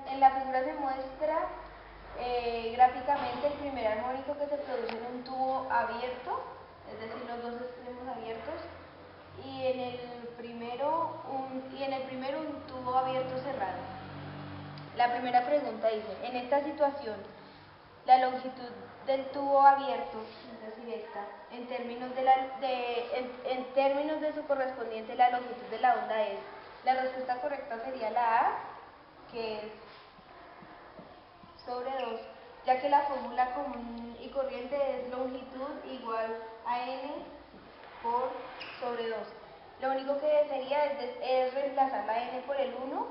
En la figura se muestra gráficamente el primer armónico que se produce en un tubo abierto, es decir, los dos extremos abiertos, y en el primero un tubo abierto cerrado. La primera pregunta dice, en esta situación, la longitud del tubo abierto, es decir, esta, en términos de su correspondiente, la longitud de la onda es, la respuesta correcta sería la A, que es sobre 2, ya que la fórmula común y corriente es longitud igual a n por sobre 2. Lo único que sería es reemplazar la n por el 1,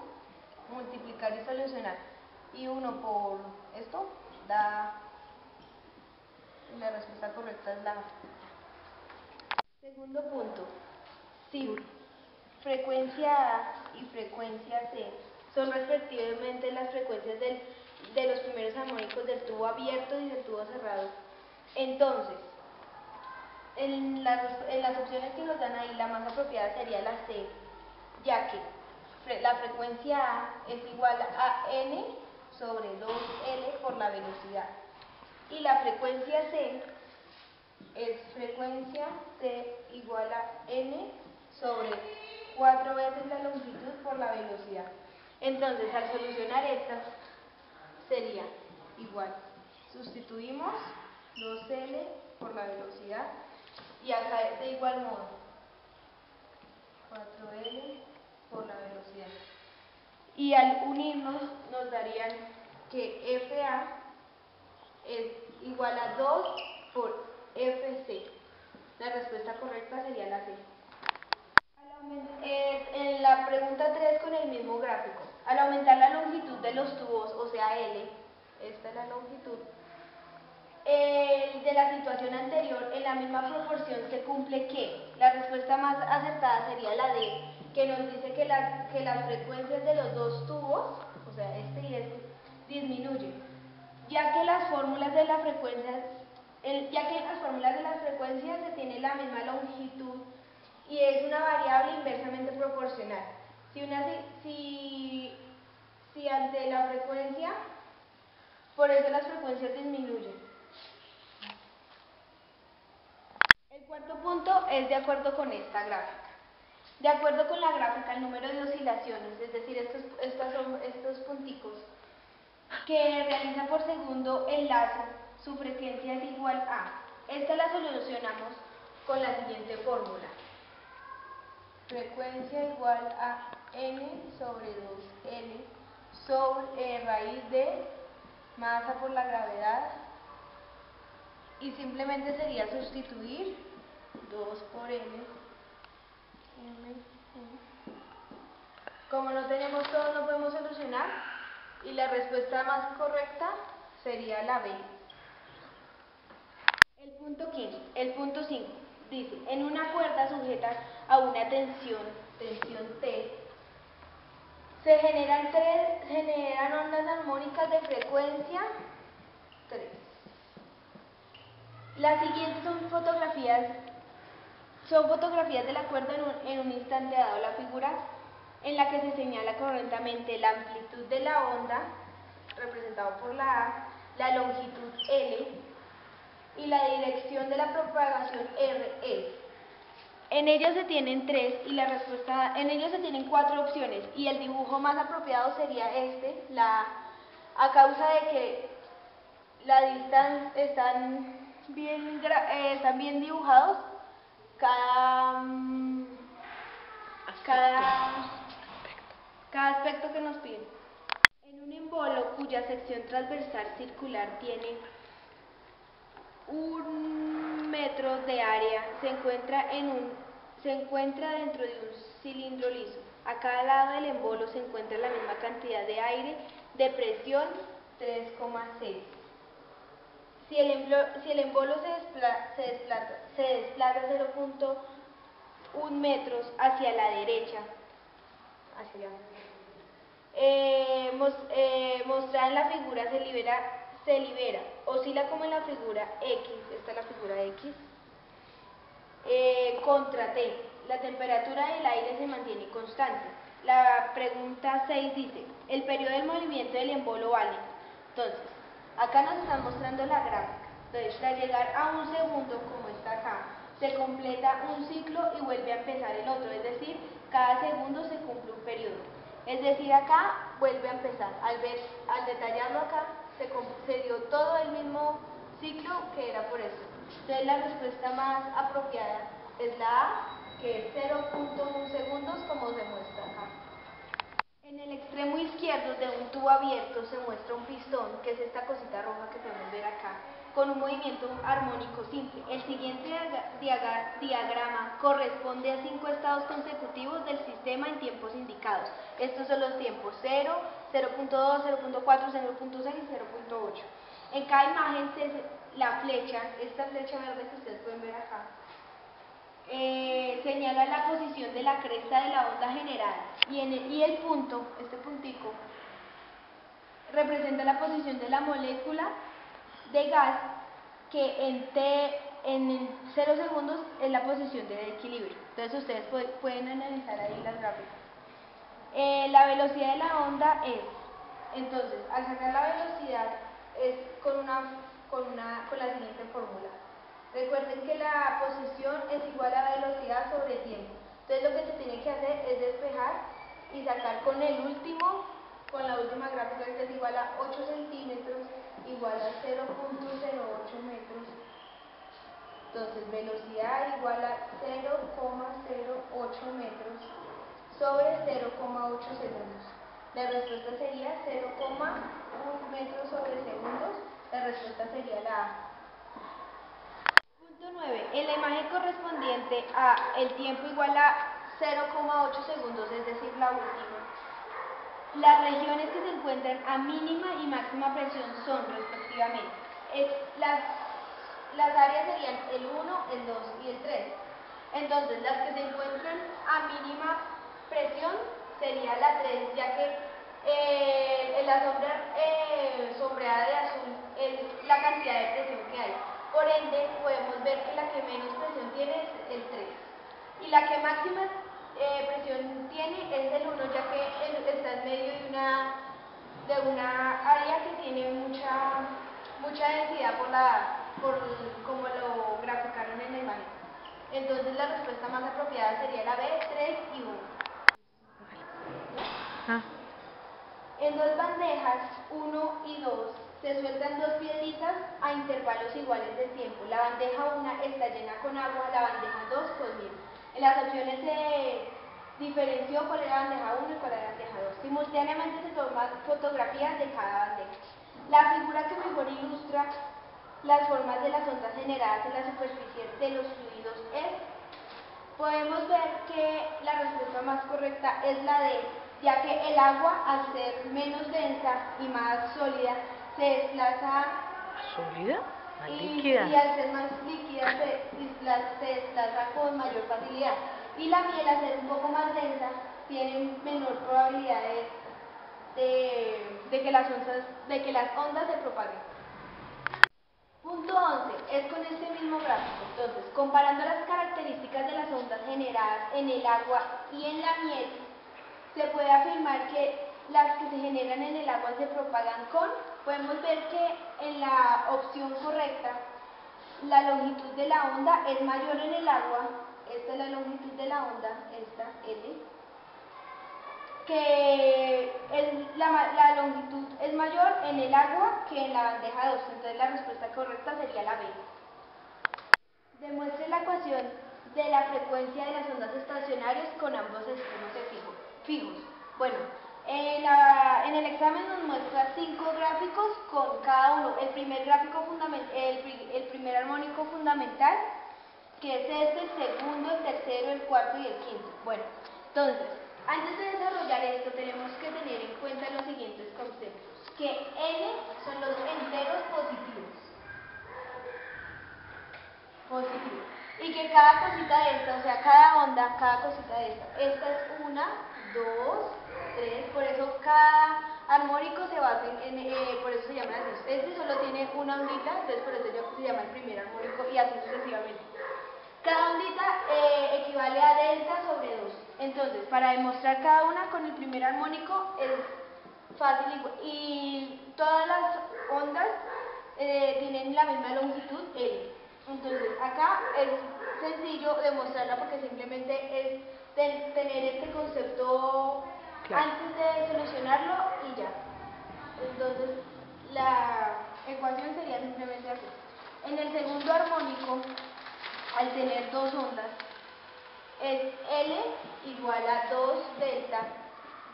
multiplicar y solucionar. Y 1 por esto da, la respuesta correcta es la A. Segundo punto, si frecuencia A y frecuencia C son respectivamente las frecuencias de los primeros armónicos del tubo abierto y del tubo cerrado, entonces, en las opciones que nos dan ahí, la más apropiada sería la C, ya que la frecuencia A es igual a n sobre 2L por la velocidad, y la frecuencia C es frecuencia C igual a n sobre 4 veces la longitud por la velocidad. Entonces, al solucionar estas, sería igual. Sustituimos 2L por la velocidad y acá de igual modo 4L por la velocidad. Y al unirnos nos darían que FA es igual a 2 por FC. La respuesta correcta sería la C. En la pregunta 3 con el mismo gráfico, al aumentar la longitud de los tubos, o sea L, esta es la longitud, de la situación anterior, en la misma proporción se cumple que la respuesta más acertada sería la D, que nos dice que las frecuencias de los dos tubos, o sea este y este, disminuyen, ya que en las fórmulas de las frecuencias se tiene la misma longitud y es una variable inversamente proporcional. Si ante la frecuencia, por eso las frecuencias disminuyen. El cuarto punto es de acuerdo con esta gráfica. De acuerdo con la gráfica, el número de oscilaciones, es decir, estos punticos que realiza por segundo el lazo, su frecuencia es igual a. Esta la solucionamos con la siguiente fórmula. Frecuencia igual a n sobre 2L sobre raíz de masa por la gravedad, y simplemente sería sustituir 2 por L. Como no tenemos todo, no podemos solucionar, y la respuesta más correcta sería la B. El punto 5 dice, en una cuerda sujeta a una tensión T, se generan ondas armónicas de frecuencia 3. Las siguientes son fotografías de la cuerda en un instante dado. La figura en la que se señala correctamente la amplitud de la onda, representado por la A, la longitud L y la dirección de la propagación RE. En ellos se tienen cuatro opciones, y el dibujo más apropiado sería este, la A, a causa de que la distancia están bien dibujados cada aspecto que nos piden. En un embolo cuya sección transversal circular tiene 1 metro de área, se encuentra dentro de un cilindro liso. A cada lado del embolo se encuentra la misma cantidad de aire de presión 3,6. Si el embolo se desplaza 0,1 metros hacia la derecha, mostrada en la figura se libera, oscila como en la figura X, esta es la figura X, contra T. La temperatura del aire se mantiene constante. La pregunta 6 dice, el periodo del movimiento del embolo vale. Entonces, acá nos están mostrando la gráfica. Entonces, para llegar a un segundo, como está acá, se completa un ciclo y vuelve a empezar el otro, es decir, cada segundo se cumple un periodo. Es decir, acá vuelve a empezar. Al detallarlo acá, se dio todo el mismo ciclo que era por esto. Entonces, la respuesta más apropiada es la A, que es 0.1 segundos, como se muestra acá. En el extremo izquierdo de un tubo abierto se muestra un pistón, que es esta cosita roja que podemos ver acá, con un movimiento armónico simple. El siguiente diagrama corresponde a 5 estados consecutivos del sistema en tiempos indicados. Estos son los tiempos 0, 0.2, 0.4, 0.6 y 0.8. En cada imagen la flecha, esta flecha verde que ustedes pueden ver acá, señala la posición de la cresta de la onda generada y el punto, este puntico, representa la posición de la molécula de gas que en 0 segundos es la posición del equilibrio. Entonces ustedes pueden analizar ahí las gráficas. La velocidad de la onda es, entonces, al sacar la velocidad es con la siguiente fórmula. Recuerden que la posición es igual a velocidad sobre tiempo. Entonces lo que se tiene que hacer es despejar y sacar con la última gráfica, que es igual a 8 centímetros, igual a 0.08 metros. Entonces velocidad igual a 0.08 metros sobre 0.8 segundos. La respuesta sería 0.1 metros sobre segundos. La respuesta sería la A. Punto 9. En la imagen correspondiente a el tiempo igual a 0.8 segundos, es decir, la última, las regiones que se encuentran a mínima y máxima presión son, respectivamente, las áreas serían el 1, el 2 y el 3. Entonces, las que se encuentran a mínima presión sería la 3, ya que en la sombra sombreada de azul es la cantidad de presión que hay. Por ende, podemos ver que la que menos presión tiene es el 3. Y la que máxima presión tiene es el 1, ya que está en medio de una área que tiene mucha densidad por como lo graficaron en la imagen. Entonces la respuesta más apropiada sería la B, 3 y 1. En dos bandejas, 1 y 2, se sueltan 2 piedritas a intervalos iguales de tiempo. La bandeja 1 está llena con agua, la bandeja 2 con miel. En las opciones se diferenció cuál era la bandeja 1 y cuál era la bandeja 2. Simultáneamente se toman fotografías de cada bandeja. La figura que mejor ilustra las formas de las ondas generadas en la superficie de los fluidos es, podemos ver que la respuesta más correcta es la D, ya que el agua, al ser menos densa y más sólida, se desplaza. ¿Sólida? ¿Más y, líquida? Y al ser más líquida se desplaza con mayor facilidad. Y la miel, al ser un poco más densa, tiene menor probabilidad de que las ondas se propaguen. Punto 11. Es con este mismo gráfico. Entonces, comparando las características de las ondas generadas en el agua y en la miel, se puede afirmar que las que se generan en el agua se propagan con, podemos ver que en la opción correcta, la longitud de la onda es mayor en el agua, esta es la longitud de la onda, esta L, que la longitud es mayor en el agua que en la bandeja 2, entonces la respuesta correcta sería la B. Demuestre la ecuación de la frecuencia de las ondas estacionarias con ambos extremos fijos. Bueno, en el examen nos muestra 5 gráficos con cada uno. El primer gráfico el primer armónico fundamental, que es este, el segundo, el tercero, el cuarto y el quinto. Bueno, entonces, antes de desarrollar esto tenemos que tener en cuenta los siguientes conceptos, que n son los enteros positivos, y que cada cosita de esta, o sea, cada onda, cada cosita de esta es 1, 2, 3, por eso cada armónico se basa por eso se llama así. Este solo tiene una ondita, entonces por eso se llama el primer armónico y así sucesivamente. Cada ondita equivale a delta sobre 2. Entonces, para demostrar cada una con el primer armónico es fácil y todas las ondas tienen la misma longitud L. Entonces, acá es sencillo demostrarla porque simplemente es tener este concepto Claro. antes de solucionarlo y ya. Entonces, la ecuación sería simplemente así. En el segundo armónico, al tener dos ondas, es L igual a 2 delta,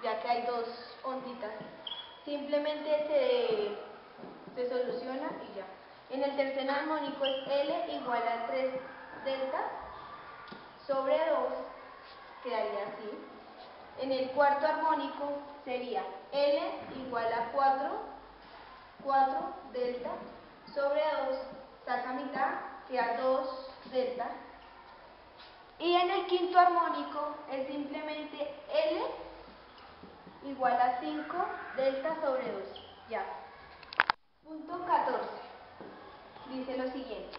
ya que hay dos onditas. Simplemente se soluciona y ya. En el tercer armónico es L igual a 3 delta sobre 2, quedaría así. En el cuarto armónico sería L igual a 4 delta sobre 2, saca mitad, queda 2 delta. Y en el quinto armónico es simplemente L igual a 5 delta sobre 2. Ya. Punto 14. Dice lo siguiente.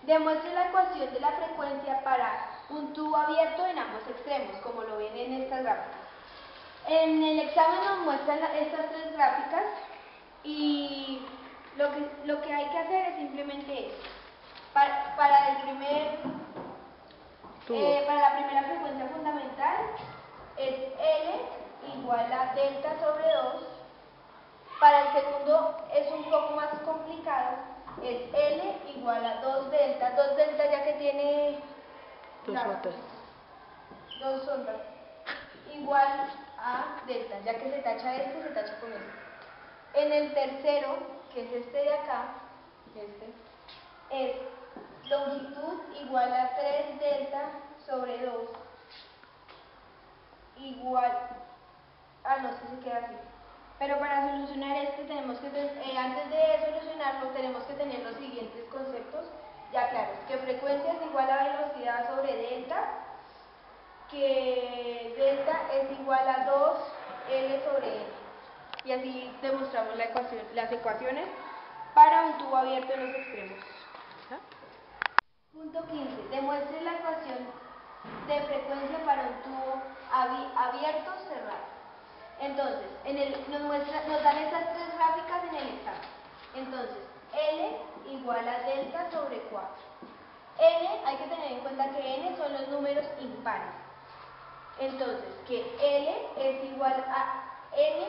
Demuestre la ecuación de la frecuencia para un tubo abierto en ambos extremos, como lo ven en estas gráficas. En el examen nos muestran estas tres gráficas y lo que hay que hacer es simplemente esto. Para la primera frecuencia fundamental es L igual a delta sobre 2. Para el segundo es un poco más complicado, es L igual a 2 delta ya que tiene dos ondas, igual a delta, ya que se tacha este, se tacha con este. En el tercero, que es este de acá, es longitud igual a 3 delta sobre 2, igual, no sé si queda así. Pero para solucionar esto tenemos que, antes de solucionarlo, tenemos que tener los siguientes conceptos ya claros. Que frecuencia es igual a velocidad sobre delta, que delta es igual a 2L sobre L. Y así demostramos las ecuaciones para un tubo abierto en los extremos. Punto 15. Demuestre la ecuación de frecuencia para un tubo abierto cerrado. Entonces, nos dan estas tres gráficas en el examen. Entonces, L igual a delta sobre 4. N, hay que tener en cuenta que N son los números impares. Entonces, que L es igual a N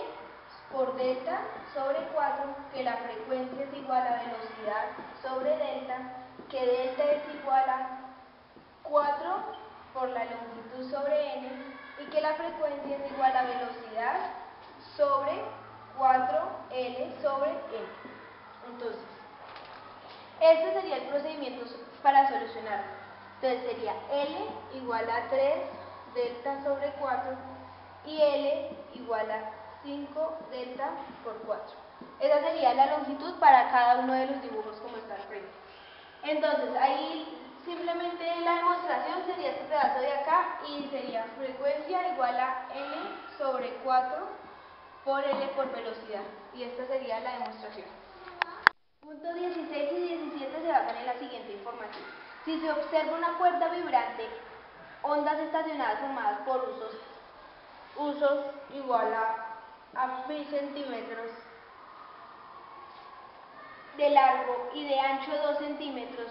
por delta sobre 4, que la frecuencia es igual a velocidad sobre delta, que delta es igual a 4 por la longitud sobre N, y que la frecuencia es igual a velocidad sobre 4L sobre N. Entonces, este sería el procedimiento para solucionarlo. Entonces sería L igual a 3 delta sobre 4 y L igual a 5 delta por 4. Esa sería la longitud para cada uno de los dibujos como está al frente. Entonces, ahí simplemente la demostración sería este pedazo de acá y sería frecuencia igual a L sobre 4 por L por velocidad. Y esta sería la demostración. Puntos 16 y 17 se basan en la siguiente información. Si se observa una cuerda vibrante, ondas estacionadas formadas por usos igual a 1000 centímetros de largo y de ancho 2 centímetros,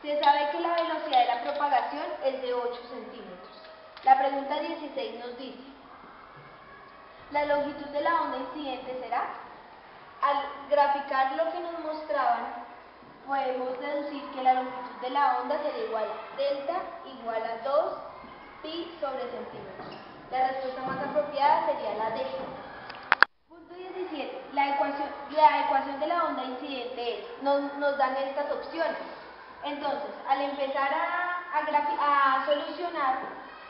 se sabe que la velocidad de la propagación es de 8 centímetros. La pregunta 16 nos dice, la longitud de la onda incidente será. Al graficar lo que nos mostraban, podemos deducir que la longitud de la onda sería igual a delta igual a 2 pi sobre centímetros. La respuesta más apropiada sería la D. Punto 17. La ecuación de la onda incidente es, nos dan estas opciones. Entonces, al empezar a solucionar,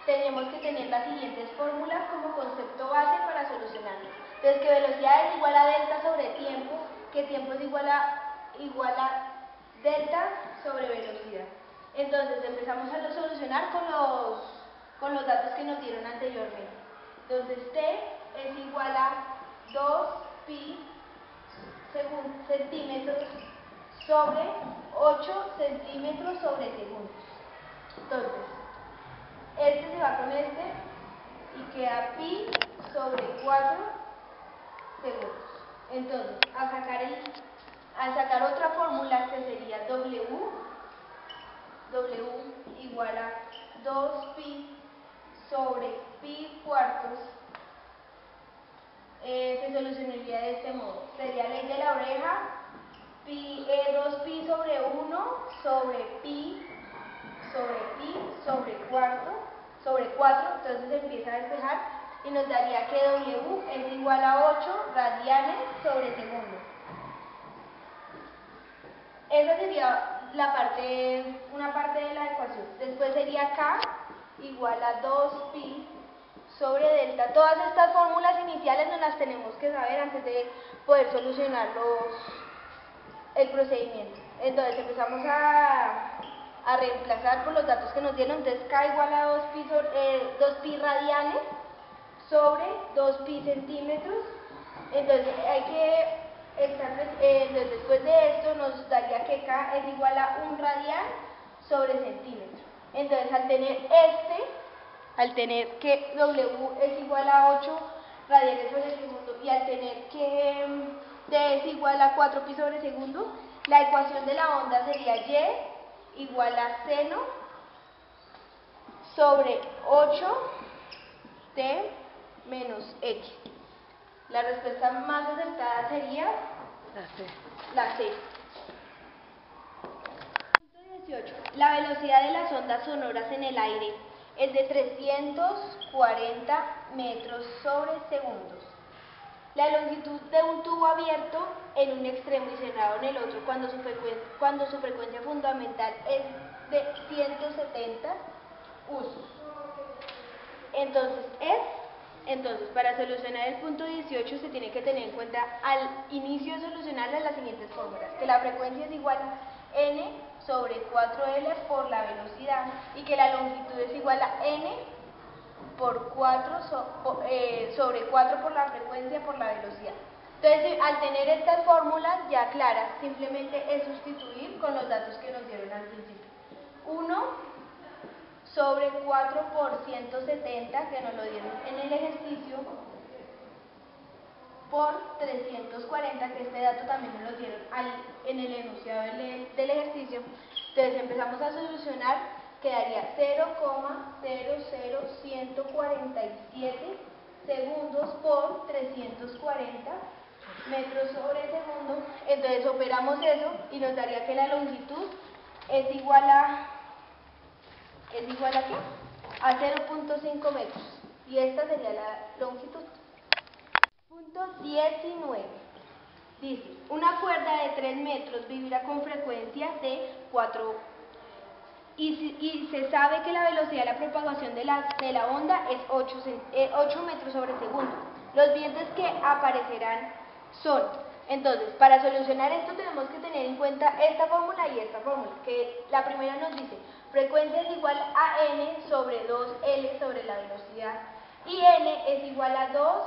tenemos que tener las siguientes fórmulas como concepto base para solucionarlo. Entonces, que velocidad es igual a delta sobre tiempo, que tiempo es igual a delta sobre velocidad. Entonces, empezamos a solucionar con los datos que nos dieron anteriormente. Entonces, T es igual a 2 pi centímetros sobre 8 centímetros sobre segundos. Entonces, este se va con este y queda pi sobre 4 segundos. Entonces, al sacar otra fórmula que sería W igual a 2pi sobre pi cuartos, se solucionaría de este modo. Sería ley de la oreja, 2pi sobre 1 sobre pi sobre 4, entonces se empieza a despejar y nos daría que W es igual a 8 radianes sobre segundo. Esa sería una parte de la ecuación. Después sería K igual a 2pi sobre delta. Todas estas fórmulas iniciales nos las tenemos que saber antes de poder solucionar el procedimiento. Entonces empezamos a reemplazar por los datos que nos dieron. Entonces K igual a 2pi radianes sobre 2pi centímetros. Entonces después de esto nos daría que K es igual a 1 radian sobre centímetro. Entonces al tener que W es igual a 8 radianes sobre segundo y al tener que T es igual a 4pi sobre segundo, la ecuación de la onda sería Y igual a seno sobre 8T menos X. La respuesta más acertada sería la C. Punto 18. La velocidad de las ondas sonoras en el aire es de 340 metros sobre segundos. La longitud de un tubo abierto en un extremo y cerrado en el otro cuando su frecuencia fundamental es de 170 usos. Entonces, para solucionar el punto 18 se tiene que tener en cuenta al inicio de solucionarla las siguientes fórmulas: que la frecuencia es igual a n sobre 4L por la velocidad y que la longitud es igual a n por 4 sobre 4 por la frecuencia por la velocidad. Entonces, al tener estas fórmulas ya claras, simplemente es sustituir con los datos que nos dieron al principio. 1 sobre 4 por 170, que nos lo dieron en el ejercicio, por 340, que este dato también nos lo dieron en el enunciado del ejercicio. Entonces empezamos a solucionar, quedaría 0,00147 segundos por 340 metros sobre segundo. Entonces operamos eso y nos daría que la longitud es igual a ¿qué? A 0.5 metros. Y esta sería la longitud. Punto 19. Dice, una cuerda de 3 metros vibrará con frecuencia de 4 y se sabe que la velocidad de la propagación de la onda es 8 metros sobre segundo. Los vientos que aparecerán son, entonces, para solucionar esto tenemos que tener en cuenta esta fórmula y esta fórmula, que la primera nos dice frecuencia es igual a n sobre 2L sobre la velocidad y n es igual a 2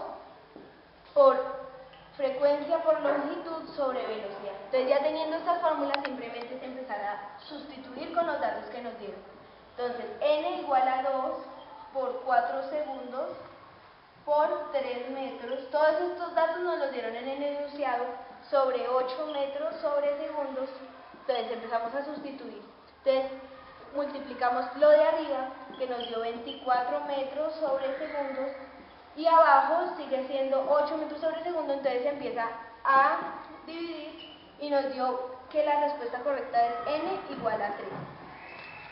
por frecuencia por longitud sobre velocidad. Entonces ya teniendo estas fórmulas simplemente es empezar a sustituir con los datos que nos dieron. Entonces n igual a 2 por 4 segundos por 3 metros. Todos estos datos nos los dieron en el enunciado sobre 8 metros sobre segundos. Entonces empezamos a sustituir. Entonces multiplicamos lo de arriba que nos dio 24 metros sobre segundos y abajo sigue siendo 8 metros sobre segundo, entonces se empieza a dividir y nos dio que la respuesta correcta es n igual a 3.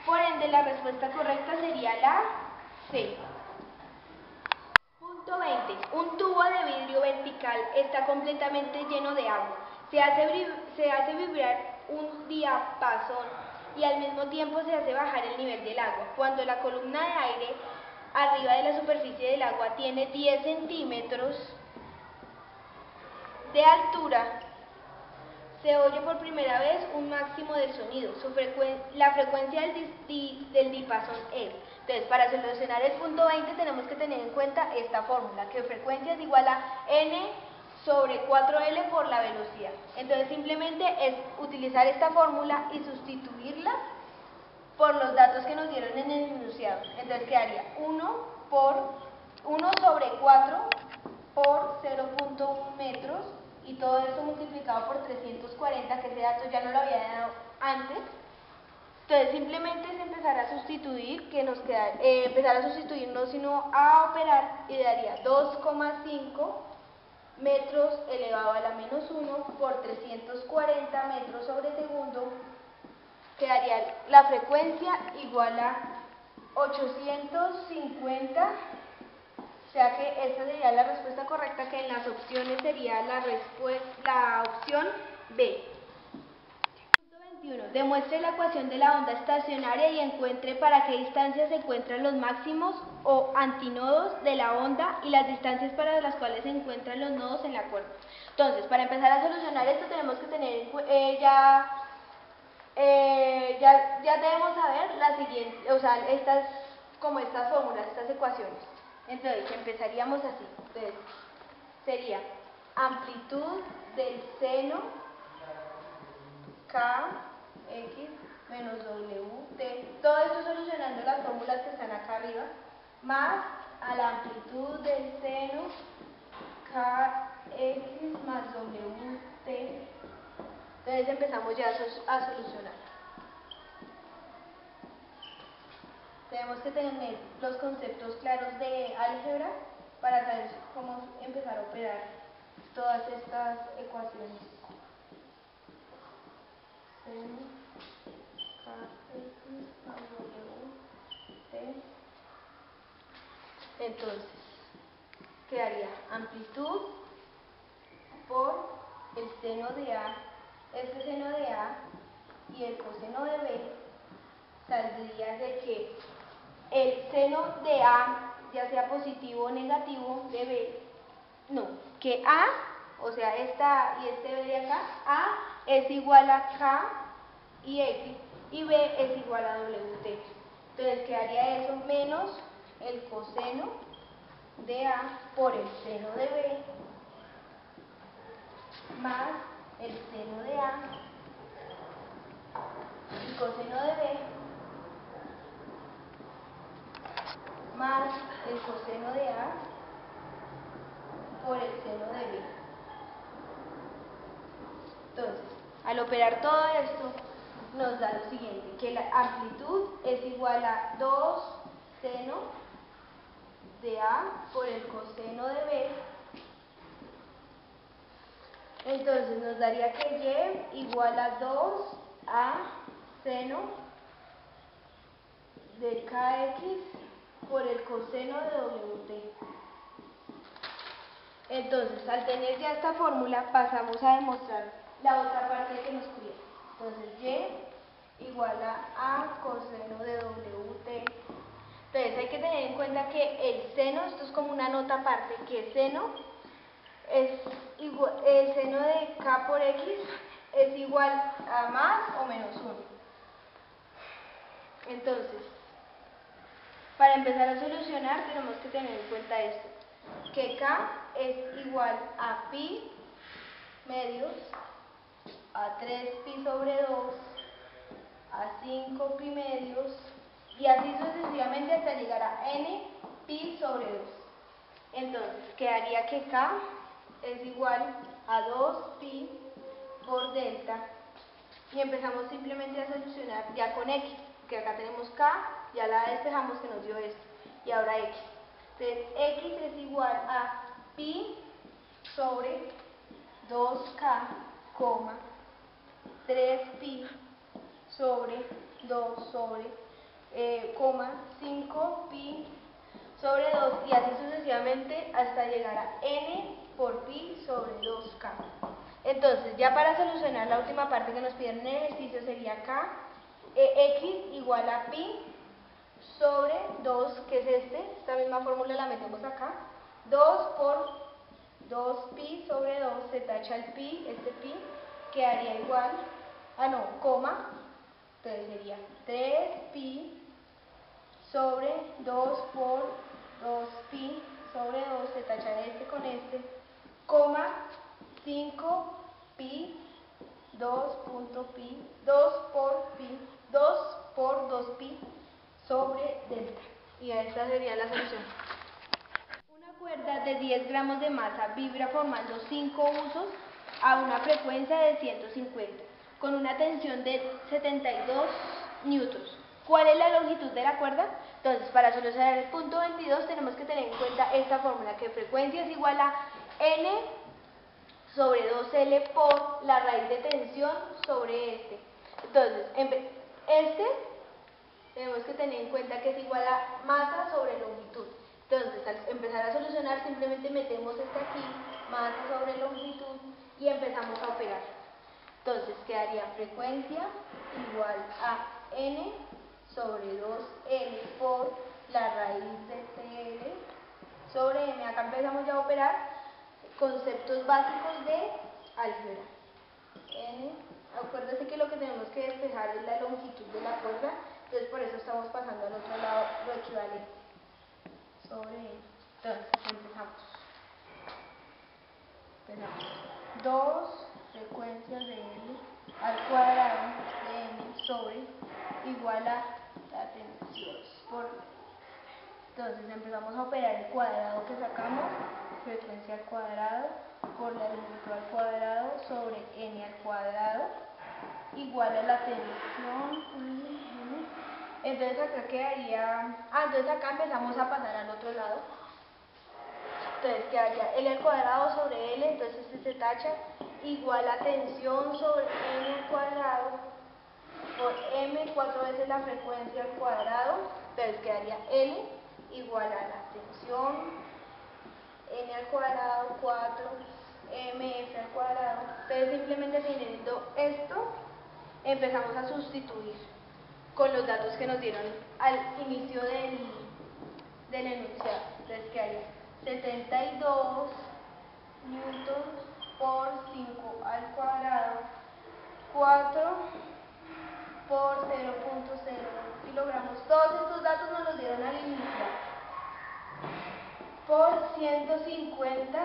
Por ende, la respuesta correcta sería la C. Punto 20. Un tubo de vidrio vertical está completamente lleno de agua. Se hace vibrar un diapasón y al mismo tiempo se hace bajar el nivel del agua. Cuando la columna de aire arriba de la superficie del agua tiene 10 centímetros de altura, se oye por primera vez un máximo del sonido. La frecuencia del diapasón es. Entonces, para solucionar el punto 20 tenemos que tener en cuenta esta fórmula, que frecuencia es igual a n sobre 4L por la velocidad. Entonces, simplemente es utilizar esta fórmula y sustituirla por los datos que nos dieron en el enunciado. Entonces quedaría 1 por 1 sobre 4 por 0.1 metros, y todo esto multiplicado por 340, que ese dato ya no lo había dado antes. Entonces simplemente es empezar a sustituir, que nos queda, empezar a sustituir no sino a operar, y daría 2,5 metros elevado a la menos 1 por 340 metros sobre segundo, quedaría la frecuencia igual a 850, o sea que esta sería la respuesta correcta, que en las opciones sería la opción B. 21. Demuestre la ecuación de la onda estacionaria y encuentre para qué distancia se encuentran los máximos o antinodos de la onda y las distancias para las cuales se encuentran los nodos en la cuerda. Entonces, para empezar a solucionar esto tenemos que tener ya debemos saber la siguiente, o sea, estas fórmulas, estas ecuaciones. Entonces, empezaríamos así. Entonces, sería amplitud del seno Kx menos Wt, todo esto solucionando las fórmulas que están acá arriba, más a la amplitud del seno Kx más Wt. Entonces empezamos ya a solucionar. Tenemos que tener los conceptos claros de álgebra para saber cómo empezar a operar todas estas ecuaciones. Seno Kx más Wt. Entonces, quedaría amplitud por el seno de A, este seno de A y el coseno de B, saldría de que el seno de A, ya sea positivo o negativo, de B, no, que A, o sea, esta y este B de acá, A es igual a K y X, y B es igual a WT. Entonces quedaría eso menos el coseno de A por el seno de B, más el seno de A y coseno de B, más el coseno de A por el seno de B. Entonces, al operar todo esto, nos da lo siguiente, que la amplitud es igual a 2 seno de A por el coseno de B. Entonces nos daría que Y igual a 2A seno de Kx por el coseno de Wt. Entonces, al tener ya esta fórmula, pasamos a demostrar la otra parte que nos cuida. Entonces, Y igual a coseno de Wt. Entonces, hay que tener en cuenta que el seno, esto es como una nota aparte, que seno es igual, el seno de K por X es igual a más o menos 1. Entonces, para empezar a solucionar tenemos que tener en cuenta esto, que K es igual a pi medios, a 3pi sobre 2, a 5pi medios, y así sucesivamente hasta llegar a n pi sobre 2. Entonces, quedaría que K es igual a 2pi por delta, y empezamos simplemente a solucionar ya con X, que acá tenemos K, ya la despejamos que nos dio esto, y ahora X. Entonces, X es igual a pi sobre 2K, 3pi sobre 2 sobre, 5pi sobre 2, y así sucesivamente hasta llegar a n por pi sobre 2K. Entonces, ya para solucionar la última parte que nos piden en el ejercicio sería X igual a pi sobre 2, que es esta misma fórmula la metemos acá, 2 por 2pi sobre 2, se tacha el pi, este pi, quedaría igual, coma, entonces sería 3pi sobre 2 por 2pi sobre 2, se tacha este con este, coma, 5pi 2.pi, 2 por 2pi sobre delta. Y esta sería la solución. de 10 gramos de masa vibra formando 5 usos a una frecuencia de 150, con una tensión de 72 newtons. ¿Cuál es la longitud de la cuerda? Entonces, para solucionar el punto 22 tenemos que tener en cuenta esta fórmula, que frecuencia es igual a N sobre 2L por la raíz de tensión sobre este. Entonces, este tenemos que tener en cuenta que es igual a masa sobre longitud. Entonces, al empezar a solucionar, simplemente metemos este aquí, masa sobre longitud, y empezamos a operar. Entonces, quedaría frecuencia igual a N sobre 2L por la raíz de TL sobre M. Acá empezamos ya a operar conceptos básicos de álgebra. N, acuérdense que lo que tenemos que despejar es la longitud de la cuerda, entonces por eso estamos pasando al otro lado lo equivalente sobre N. Entonces empezamos 2 frecuencias de L al cuadrado de N sobre igual a la tensión por. Entonces empezamos a operar el cuadrado que sacamos, frecuencia al cuadrado por la longitud al cuadrado sobre N al cuadrado igual a la tensión. Entonces acá quedaría, entonces acá empezamos a pasar al otro lado. Entonces quedaría L al cuadrado sobre L, entonces este se tacha, igual a tensión sobre N al cuadrado por M, 4 veces la frecuencia al cuadrado, entonces quedaría L igual a la tensión N al cuadrado 4 MF al cuadrado. Entonces simplemente teniendo esto empezamos a sustituir con los datos que nos dieron al inicio del enunciado. Entonces quedaría 72 newtons por 5 al cuadrado 4 por 0.0 kilogramos. Todos estos datos nos los dieron al inicio. Por 150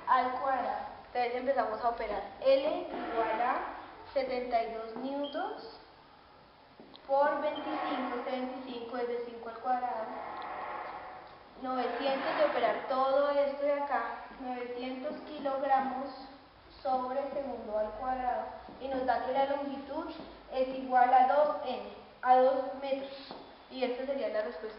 al cuadrado. Entonces empezamos a operar. L igual a 72 newtons por 25. Este 25 es de 5 al cuadrado. 900 de operar todo esto de acá. 900 kilogramos sobre segundo al cuadrado. Y nos da que la longitud es igual a 2N, a 2 metros. Y esta sería la respuesta.